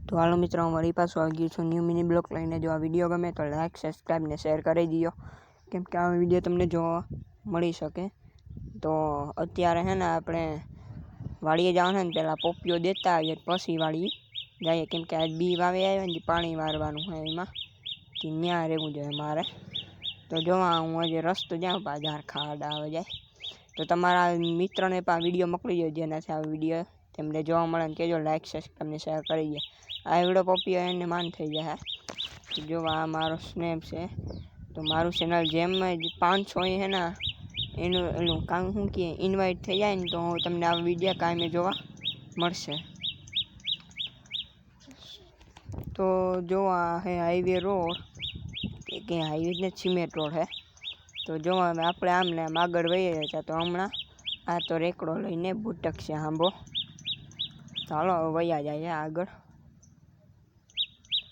તો હાલો મિત્રો, અમારી પાસે આવી ગયું છું ન્યૂ મિની બ્લોક લઈને. જો આ વિડીયો ગમે તો લાઈક, સબસ્ક્રાઈબ ને શેર કરી દીજો, કેમ કે આ વિડીયો તમને જોવા મળી શકે. તો અત્યારે હે ને આપણે વાડીએ જવાનું ને પહેલાં પોપીઓ દેતા આવીએ પછી વાડીએ જઈએ, કેમ કે આજ બી વાવી આવ્યા ને પાણી વારવાનું હોય એમાં કે ત્યાં રહેવું જોઈએ મારે. તો જોવા હું આજે રસ્તો જાઉં બાજાર ખાડ આવે જાય તો તમારા મિત્રને પણ વિડીયો મોકલી દો, જેનાથી આ વિડીયો તેમને જોવા મળે ને કહેજો લાઈક, સબસ્ક્રાઈબ ને શેર કરી દે. આ એવડો પોપીઓ એને માન થઈ જાય. જો આ મારો સ્નેપ છે, તો મારું ચેનલ જેમ 500 હે ને એનું કામ શું કે ઇન્વાઇટ થઈ જાય ને તો તમને આ વિડીયો કાંઈ જોવા મળશે. તો જો આ હે હાઈવે રોડ કે હાઈવે ને સિમેન્ટ રોડ હે. તો જો આપણે આમ ને આમ આગળ વહીએ જતા તો હમણાં આ તો રેકડો લઈને ભૂટકશે હાંભો. ચાલો વયા જાય આગળ.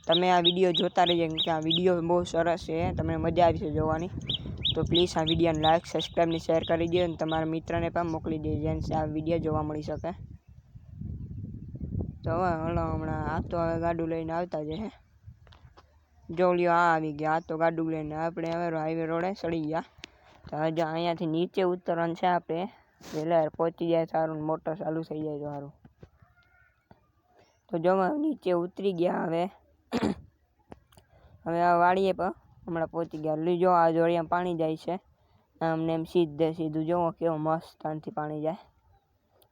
તમે આ વિડીયો જોતા રહેજો, કે આ વિડીયો બહુ સરસ છે, તમને મજા આવશે જોવાની. તો પ્લીઝ આ વિડીયોને લાઈક, સબસ્ક્રાઈબ ને શેર કરી દો અને તમારા મિત્રને પણ મોકલી દેજો, જેને આ વિડીયો જોવા મળી શકે. તો હવે હમણાં આ તો હવે ગાડું લઈને આવતા જ હે. જો લ્યો આ આવી ગયા, આ તો ગાડું લઈને આપણે હવે હાઈવે રોડે ચડી ગયા. તો હજુ અહીંયાથી નીચે ઉતરવાનું છે આપણે, વહેલા પહોંચી જાય સારું, મોટર ચાલુ થઈ જાય તો સારું. તો જો નીચે ઉતરી ગયા હવે. હવે આ વાડીએ પણ હમણાં પહોંચી ગયા. લીજો આ જોડિયામાં પાણી જાય છે આમને એમ સીધું જોવો કેવો મસ્ત ત્યાંથી પાણી જાય.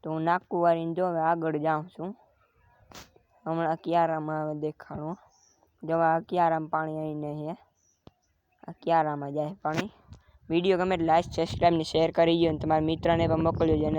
તો હું નાકું વાળીને જો હવે આગળ જાઉં છું. હમણાં ક્યારામાં હવે દેખાડું. જો આ ક્યારામાં પાણી આવીને છે, આ ક્યારામાં જાય પાણી. વિડીયો ગમે લાઈક, સબસ્ક્રાઈબ ને શેર કરી દો અને તમારા મિત્રને પણ મોકલજો, જેને